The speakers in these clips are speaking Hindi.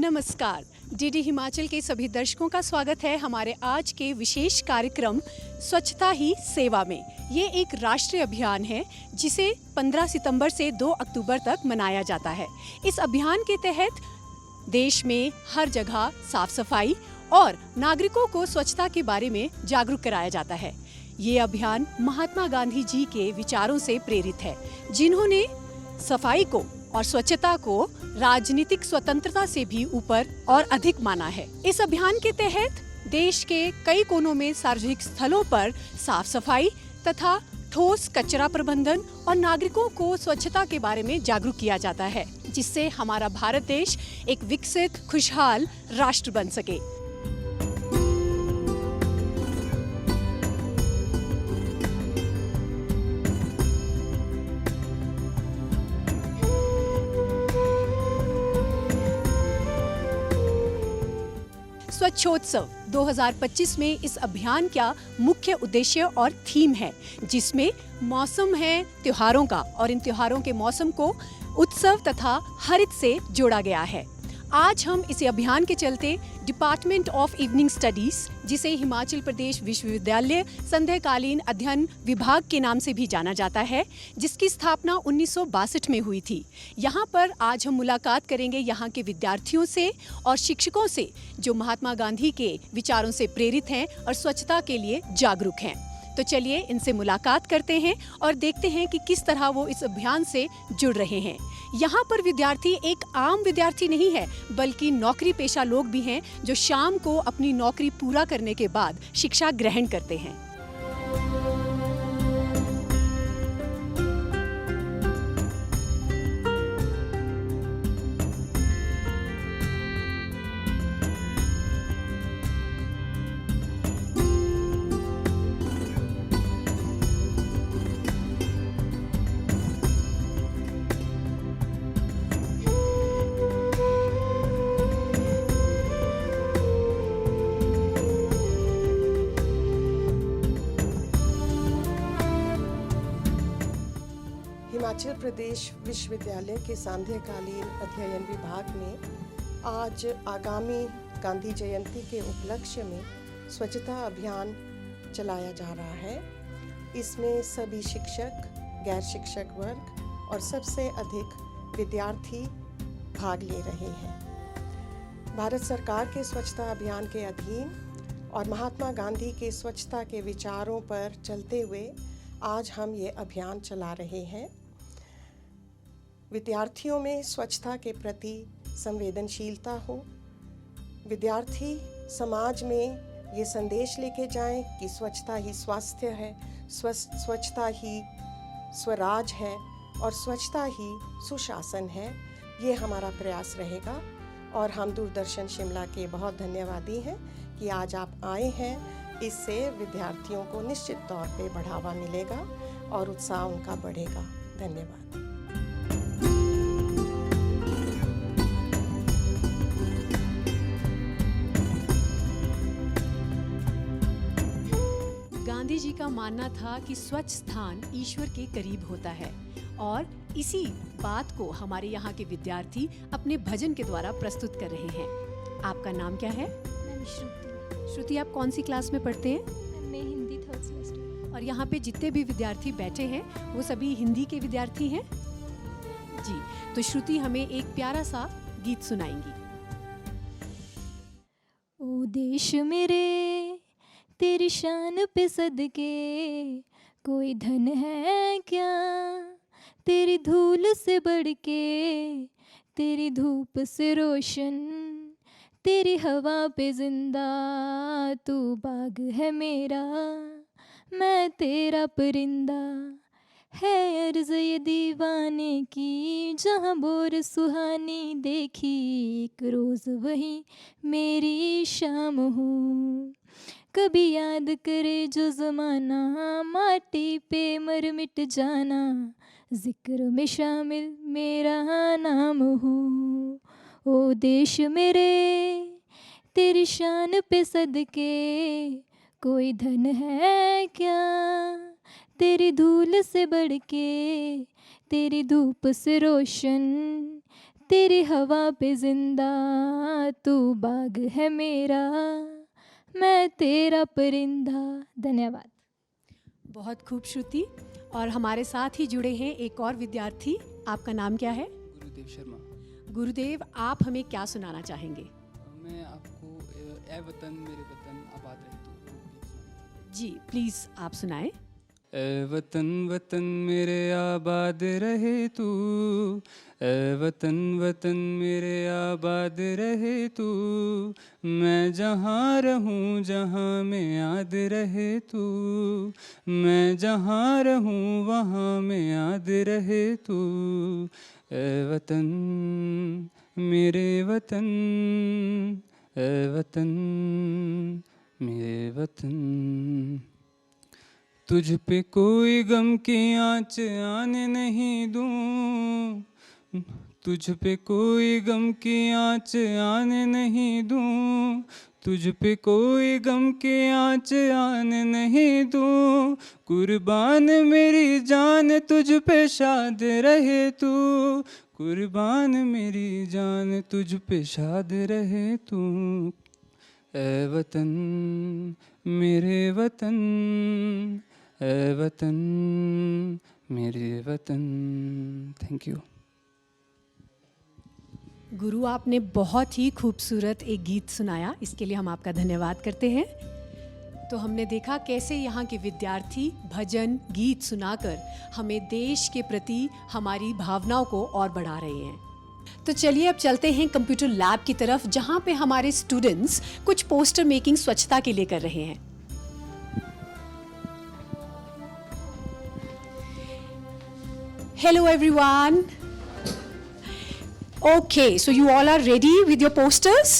नमस्कार। डीडी हिमाचल के सभी दर्शकों का स्वागत है हमारे आज के विशेष कार्यक्रम स्वच्छता ही सेवा में। ये एक राष्ट्रीय अभियान है जिसे 15 सितंबर से 2 अक्टूबर तक मनाया जाता है। इस अभियान के तहत देश में हर जगह साफ सफाई और नागरिकों को स्वच्छता के बारे में जागरूक कराया जाता है। ये अभियान महात्मा गांधी जी के विचारों से प्रेरित है, जिन्होंने सफाई को और स्वच्छता को राजनीतिक स्वतंत्रता से भी ऊपर और अधिक माना है। इस अभियान के तहत देश के कई कोनों में सार्वजनिक स्थलों पर साफ सफाई तथा ठोस कचरा प्रबंधन और नागरिकों को स्वच्छता के बारे में जागरूक किया जाता है, जिससे हमारा भारत देश एक विकसित खुशहाल राष्ट्र बन सके। स्वच्छोत्सव 2025 में इस अभियान का मुख्य उद्देश्य और थीम है, जिसमें मौसम है त्योहारों का और इन त्योहारों के मौसम को उत्सव तथा हरित से जोड़ा गया है। आज हम इस अभियान के चलते डिपार्टमेंट ऑफ इवनिंग स्टडीज, जिसे हिमाचल प्रदेश विश्वविद्यालय संध्याकालीन अध्ययन विभाग के नाम से भी जाना जाता है, जिसकी स्थापना 1962 में हुई थी। यहाँ पर आज हम मुलाकात करेंगे यहाँ के विद्यार्थियों से और शिक्षकों से, जो महात्मा गांधी के विचारों से प्रेरित हैं और स्वच्छता के लिए जागरूक हैं। तो चलिए इनसे मुलाकात करते हैं और देखते हैं कि किस तरह वो इस अभियान से जुड़ रहे हैं। यहाँ पर विद्यार्थी एक आम विद्यार्थी नहीं है, बल्कि नौकरी पेशा लोग भी हैं, जो शाम को अपनी नौकरी पूरा करने के बाद शिक्षा ग्रहण करते हैं। हिमाचल प्रदेश विश्वविद्यालय के सांध्यकालीन अध्ययन विभाग में आज आगामी गांधी जयंती के उपलक्ष्य में स्वच्छता अभियान चलाया जा रहा है। इसमें सभी शिक्षक, गैर शिक्षक वर्ग और सबसे अधिक विद्यार्थी भाग ले रहे हैं। भारत सरकार के स्वच्छता अभियान के अधीन और महात्मा गांधी के स्वच्छता के विचारों पर चलते हुए आज हम ये अभियान चला रहे हैं। विद्यार्थियों में स्वच्छता के प्रति संवेदनशीलता हो, विद्यार्थी समाज में ये संदेश लेके जाएं कि स्वच्छता ही स्वास्थ्य है, स्वच्छता ही स्वराज है और स्वच्छता ही सुशासन है। ये हमारा प्रयास रहेगा और हम दूरदर्शन शिमला के बहुत धन्यवादी हैं कि आज आप आए हैं। इससे विद्यार्थियों को निश्चित तौर पे बढ़ावा मिलेगा और उत्साह उनका बढ़ेगा। धन्यवाद। गांधी जी का मानना था कि स्वच्छ स्थान ईश्वर के करीब होता है और इसी बात को हमारे यहाँ के विद्यार्थी अपने भजन के द्वारा प्रस्तुत कर रहे हैं। आपका नाम क्या है? मैं श्रुति। श्रुति, आप कौन सी क्लास में पढ़ते हैं? मैं हिंदी 3rd सेमेस्टर। और यहाँ पे जितने भी विद्यार्थी बैठे हैं वो सभी हिंदी के विद्यार्थी हैं जी। तो श्रुति हमें एक प्यारा सा गीत सुनाएंगी। ओ देश मेरे तेरी शान पे सदके कोई धन है क्या, तेरी धूल से बढ़ के, तेरी धूप से रोशन, तेरी हवा पे जिंदा, तू बाग है मेरा, मैं तेरा परिंदा। है अर्ज़ ये दीवाने की, जहाँ बोर सुहानी देखी, एक रोज़ वही मेरी शाम हो। कभी याद करे जो ज़माना, माटी पे मर मिट जाना, जिक्र में शामिल मेरा नाम हो। ओ देश मेरे तेरी शान पे सदके कोई धन है क्या, तेरी धूल से बढ़ के, तेरी धूप से रोशन, तेरी हवा पे जिंदा, तू बाग है मेरा, मैं तेरा परिंदा। धन्यवाद। बहुत खूब श्रुति। और हमारे साथ ही जुड़े हैं एक और विद्यार्थी। आपका नाम क्या है? गुरुदेव शर्मा। गुरुदेव, आप हमें क्या सुनाना चाहेंगे? मैं आपको ए वतन मेरे वतन आबाद रहे तू। जी प्लीज़ आप सुनाएं। ए वतन वतन मेरे आबाद रहे तू, ए वतन वतन मेरे आबाद रहे तू, मैं जहाँ रहूँ जहाँ में याद रहे तू, मैं जहाँ रहूँ वहाँ में याद रहे तू, ए वतन मेरे वतन, ए वतन मेरे वतन। तुझ पे कोई गम की आँच आने नहीं दूँ, तुझ पे कोई गम की आँच आने नहीं दूँ, तुझ पे कोई गम की आँच आने नहीं दूँ, कुर्बान मेरी जान तुझ पे शाद रहे तू, कुर्बान मेरी जान तुझ पे शाद रहे तू, ए वतन मेरे वतन, ए वतन मेरे वतन। Thank you. गुरु, आपने बहुत ही खूबसूरत एक गीत सुनाया, इसके लिए हम आपका धन्यवाद करते हैं। तो हमने देखा कैसे यहाँ के विद्यार्थी भजन गीत सुनाकर हमें देश के प्रति हमारी भावनाओं को और बढ़ा रहे हैं। तो चलिए अब चलते हैं कंप्यूटर लैब की तरफ, जहाँ पे हमारे स्टूडेंट्स कुछ पोस्टर मेकिंग स्वच्छता के लिए कर रहे हैं। Hello everyone. Okay, so you all are ready with your posters?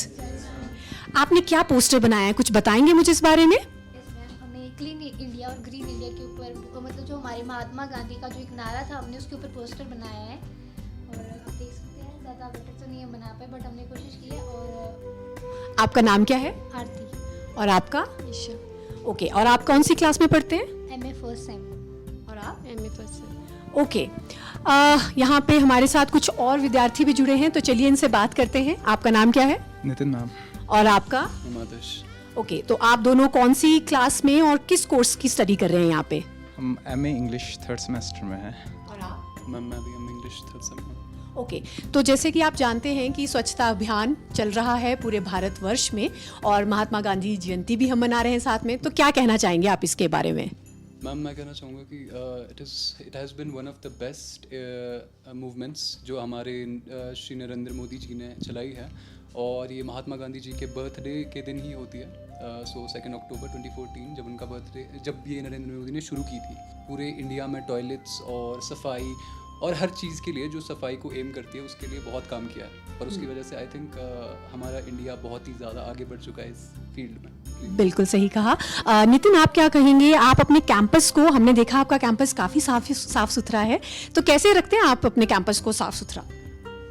आपने क्या पोस्टर बनाया है, कुछ बताएंगे मुझे इस बारे में? हमने क्लीन इंडिया और ग्रीन इंडिया के ऊपर, मतलब जो हमारे महात्मा गांधी का जो एक नारा था, हमने उसके ऊपर पोस्टर बनाया है। और आप देख सकते हैं, ज़्यादा बेटर तो नहीं हम बना पाए, बट हमने कोशिश की है। और आपका नाम क्या है? आरती। और आपका? ईशा। ओके, और आप कौन सी क्लास में पढ़ते हैं? MA first sem. और आप? MA first sem. ओके, यहाँ पे हमारे साथ कुछ और विद्यार्थी भी जुड़े हैं, तो चलिए इनसे बात करते हैं। आपका नाम क्या है? नितिन मैम। और आपका? हिमादश। ओके, तो आप दोनों कौन सी क्लास में और किस कोर्स की स्टडी कर रहे हैं यहाँ पे? हम MA इंग्लिश 3rd सेमेस्टर में हैं। और आप? मैम मैं भी इंग्लिश 3rd सेम में। ओके, तो जैसे कि आप जानते हैं कि स्वच्छता अभियान चल रहा है पूरे भारतवर्ष में, और महात्मा गांधी जयंती भी हम मना रहे हैं साथ में, तो क्या कहना चाहेंगे आप इसके बारे में? मैम मैं कहना चाहूँगा कि it has been one of the best movements जो हमारे श्री नरेंद्र मोदी जी ने चलाई है, और ये महात्मा गांधी जी के बर्थडे के दिन ही होती है। सो 2 अक्टूबर 2014 जब उनका बर्थडे, जब ये नरेंद्र मोदी ने शुरू की थी। पूरे इंडिया में टॉयलेट्स और सफाई और हर चीज़ के लिए जो सफाई को एम करती है, उसके लिए बहुत काम किया है, और उसकी वजह से आई थिंक हमारा इंडिया बहुत ही ज़्यादा आगे बढ़ चुका है इस फील्ड में। बिल्कुल सही कहा। नितिन, आप क्या कहेंगे? आप अपने कैंपस को, हमने देखा आपका कैंपस काफ़ी साफ सुथरा है, तो कैसे रखते हैं आप अपने कैंपस को साफ सुथरा?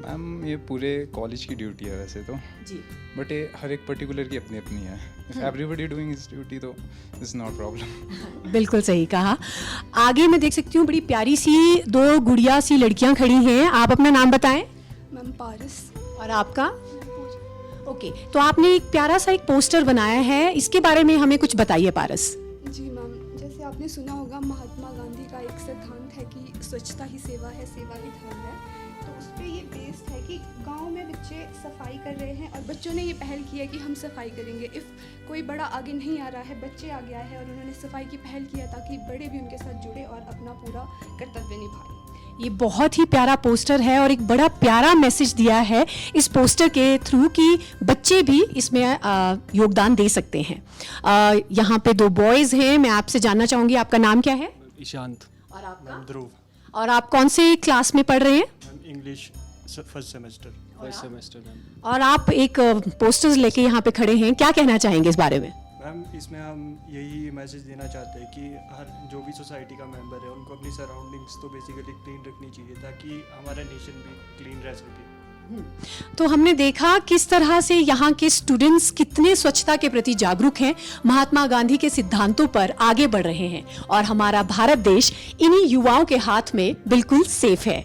मैम ये पूरे कॉलेज की ड्यूटी है वैसे तो जी, बट ये हर एक पर्टिकुलर की अपनी अपनी है। If everybody doing his duty तो इट्स नॉट प्रॉब्लम। बिल्कुल सही कहा। आगे मैं देख सकती हूँ बड़ी प्यारी सी 2 गुड़िया सी लड़कियाँ खड़ी हैं। आप अपना नाम बताएं। मैम पारस। और आपका? ओके, तो आपने एक प्यारा सा एक पोस्टर बनाया है, इसके बारे में हमें कुछ बताइए पारस। जी मैम, जैसे आपने सुना होगा महात्मा गांधी का एक सिद्धांत है कि स्वच्छता ही सेवा है, सेवा ही धर्म है। तो उस पर ये बेस्ड है कि गांव में बच्चे सफाई कर रहे हैं और बच्चों ने ये पहल की है कि हम सफाई करेंगे। इफ़ कोई बड़ा आगे नहीं आ रहा है, बच्चे आगे आए हैं और उन्होंने सफाई की पहल किया ताकि बड़े भी उनके साथ जुड़े और अपना पूरा कर्तव्य निभाएं। ये बहुत ही प्यारा पोस्टर है और एक बड़ा प्यारा मैसेज दिया है इस पोस्टर के थ्रू कि बच्चे भी इसमें योगदान दे सकते हैं। यहाँ पे 2 बॉयज़ हैं, मैं आपसे जानना चाहूँगी आपका नाम क्या है? ईशांत। और आपका? ध्रुव। और आप कौन से क्लास में पढ़ रहे हैं? English 1st semester. First semester ma'am. और आप एक पोस्टर्स लेके यहाँ पे खड़े हैं, क्या कहना चाहेंगे इस बारे में? मैम इसमें हम यही मैसेज देना चाहते हैं कि हर जो भी सोसाइटी का मेंबर है उनको अपनी सराउंडिंग्स तो बेसिकली क्लीन रखनी चाहिए ताकि हमारा नेशन भी क्लीन रह सके। तो हमने देखा किस तरह से यहाँ के स्टूडेंट्स कितने स्वच्छता के प्रति जागरूक हैं, महात्मा गांधी के सिद्धांतों पर आगे बढ़ रहे हैं, और हमारा भारत देश इन्हीं युवाओं के हाथ में बिल्कुल सेफ है।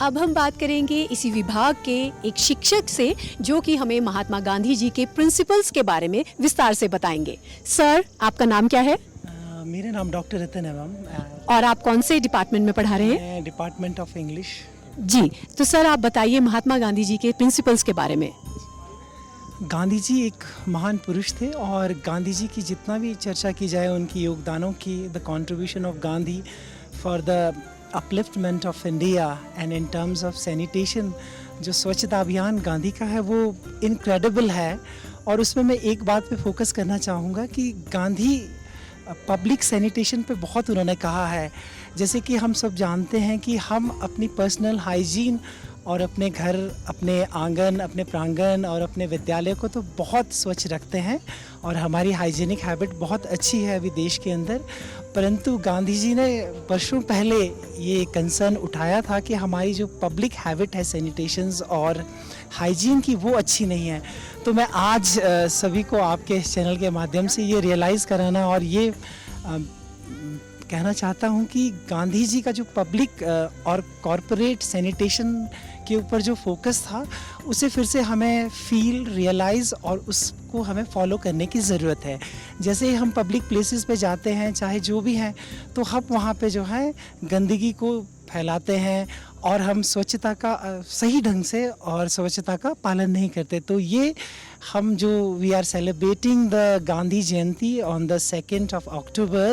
अब हम बात करेंगे इसी विभाग के एक शिक्षक से जो कि हमें महात्मा गांधी जी के प्रिंसिपल्स के बारे में विस्तार से बताएंगे। सर, आपका नाम क्या है? मेरा नाम डॉक्टर रतन है मैम। और आप कौन से डिपार्टमेंट में पढ़ा रहे हैं? मैं डिपार्टमेंट ऑफ इंग्लिश। जी, तो सर आप बताइए महात्मा गांधी जी के प्रिंसिपल्स के बारे में। गांधी जी एक महान पुरुष थे और गांधी जी की जितना भी चर्चा की जाए उनकी योगदानों की, the contribution of Gandhi for the upliftment of India and in terms of sanitation, जो स्वच्छता अभियान गांधी का है वो इनक्रेडिबल है। और उसमें मैं एक बात पे फोकस करना चाहूँगा कि गांधी पब्लिक सैनिटेशन पे बहुत उन्होंने कहा है। जैसे कि हम सब जानते हैं कि हम अपनी पर्सनल हाइजीन और अपने घर, अपने आंगन, अपने प्रांगण और अपने विद्यालय को तो बहुत स्वच्छ रखते हैं और हमारी हाइजीनिक हैबिट बहुत अच्छी है अभी देश के अंदर। परंतु गांधी जी ने वर्षों पहले ये कंसर्न उठाया था कि हमारी जो पब्लिक हैबिट है सैनिटेशंस और हाइजीन की वो अच्छी नहीं है। तो मैं आज सभी को आपके चैनल के माध्यम से ये रियलाइज़ कराना और ये कहना चाहता हूँ कि गांधी जी का जो पब्लिक और कॉरपोरेट सैनिटेशन के ऊपर जो फोकस था उसे फिर से हमें फील, रियलाइज़ और उसको हमें फॉलो करने की ज़रूरत है। जैसे हम पब्लिक प्लेसेस पे जाते हैं, चाहे जो भी हैं, तो हम वहाँ पे जो है गंदगी को फैलाते हैं और हम स्वच्छता का सही ढंग से और स्वच्छता का पालन नहीं करते। तो ये हम जो we are celebrating the Gandhi Jayanti on the 2nd of October,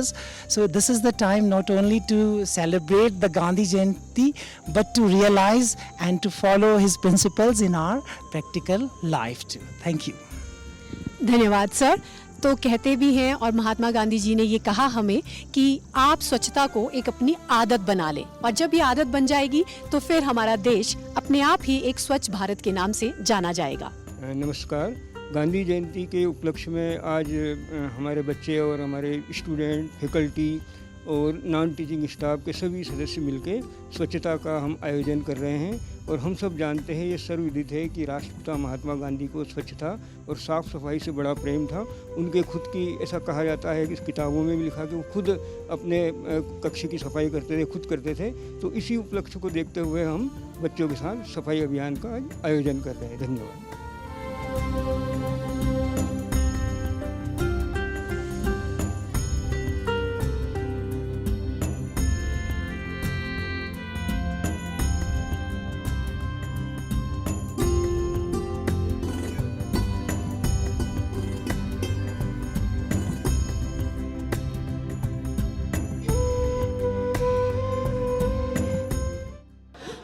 so this is the time not only to celebrate the Gandhi Jayanti but to realize and to follow his principles in our practical life too. Thank you. धन्यवाद सर। तो कहते भी हैं और महात्मा गांधी जी ने ये कहा हमें कि आप स्वच्छता को एक अपनी आदत बना लें और जब ये आदत बन जाएगी तो फिर हमारा देश अपने आप ही एक स्वच्छ भारत के नाम से जाना जाएगा। नमस्कार। गांधी जयंती के उपलक्ष्य में आज हमारे बच्चे और हमारे स्टूडेंट, फैकल्टी और नॉन टीचिंग स्टाफ के सभी सदस्य मिलकर स्वच्छता का हम आयोजन कर रहे हैं। और हम सब जानते हैं, ये सर्वविदित है कि राष्ट्रपिता महात्मा गांधी को स्वच्छता और साफ़ सफाई से बड़ा प्रेम था। उनके खुद की, ऐसा कहा जाता है कि किताबों में भी लिखा कि वो खुद अपने कक्ष की सफाई करते थे, खुद करते थे। तो इसी उपलक्ष्य को देखते हुए हम बच्चों के साथ सफाई अभियान का आयोजन कर रहे हैं। धन्यवाद।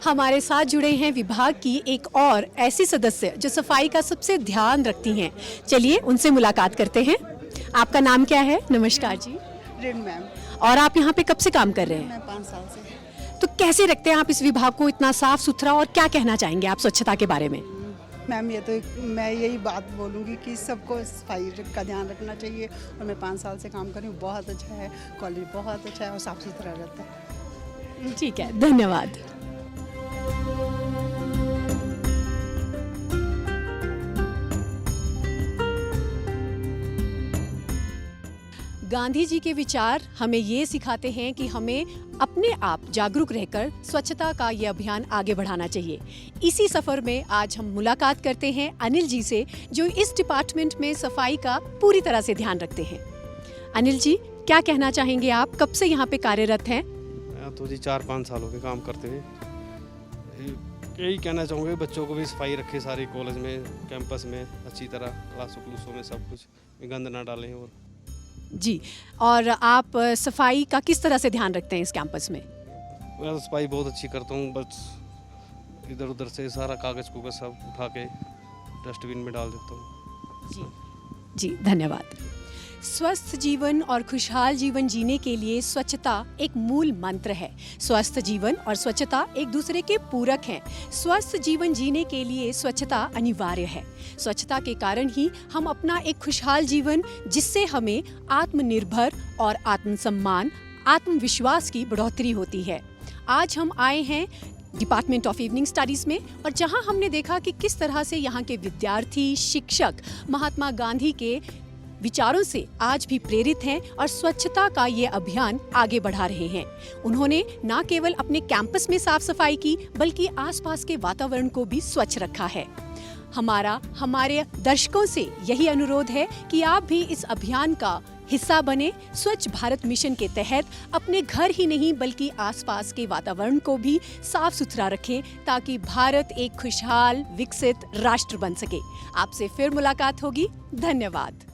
हमारे साथ जुड़े हैं विभाग की एक और ऐसी सदस्य जो सफाई का सबसे ध्यान रखती हैं। चलिए उनसे मुलाकात करते हैं। आपका नाम क्या है? नमस्कार जी। रिन मैम। और आप यहाँ पे कब से काम कर रहे हैं? मैं 5 साल से। तो कैसे रखते हैं आप इस विभाग को इतना साफ सुथरा और क्या कहना चाहेंगे आप स्वच्छता के बारे में? मैम, ये तो मैं यही बात बोलूँगी कि सबको सफाई का ध्यान रखना चाहिए और मैं 5 साल से काम कर रही हूँ। बहुत अच्छा है, कॉलेज बहुत अच्छा है और साफ़ सुथरा रहता है। ठीक है, धन्यवाद। गांधी जी के विचार हमें ये सिखाते हैं कि हमें अपने आप जागरूक रहकर स्वच्छता का ये अभियान आगे बढ़ाना चाहिए। इसी सफ़र में आज हम मुलाकात करते हैं अनिल जी से, जो इस डिपार्टमेंट में सफाई का पूरी तरह से ध्यान रखते हैं। अनिल जी, क्या कहना चाहेंगे आप? कब से यहाँ पे कार्यरत हैं? तो जी 4-5 साल हो गए काम करते हुए। यही कहना चाहूँगा, बच्चों को भी सफाई रखे, सारे कॉलेज में, कैंपस में अच्छी तरह, क्लासों क्लूसों में सब कुछ गंद ना डालें। और जी, और आप सफाई का किस तरह से ध्यान रखते हैं इस कैंपस में? मैं सफाई बहुत अच्छी करता हूँ। बस इधर उधर से सारा कागज़ कुगज़ सब उठा के डस्टबिन में डाल देता हूँ। जी जी, धन्यवाद। स्वस्थ जीवन और खुशहाल जीवन जीने के लिए स्वच्छता एक मूल मंत्र है। स्वस्थ जीवन और स्वच्छता एक दूसरे के पूरक हैं। स्वस्थ जीवन जीने के लिए स्वच्छता अनिवार्य है। स्वच्छता के कारण ही हम अपना एक खुशहाल जीवन, जिससे हमें आत्मनिर्भर और आत्मसम्मान, आत्मविश्वास की बढ़ोतरी होती है। आज हम आए हैं डिपार्टमेंट ऑफ इवनिंग स्टडीज़ में, और जहां हमने देखा कि किस तरह से यहाँ के विद्यार्थी, शिक्षक महात्मा गांधी के विचारों से आज भी प्रेरित हैं और स्वच्छता का ये अभियान आगे बढ़ा रहे हैं। उन्होंने न केवल अपने कैंपस में साफ सफाई की बल्कि आसपास के वातावरण को भी स्वच्छ रखा है। हमारे दर्शकों से यही अनुरोध है कि आप भी इस अभियान का हिस्सा बने। स्वच्छ भारत मिशन के तहत अपने घर ही नहीं बल्कि आसपास के वातावरण को भी साफ सुथरा रखें ताकि भारत एक खुशहाल विकसित राष्ट्र बन सके। आपसे फिर मुलाकात होगी। धन्यवाद।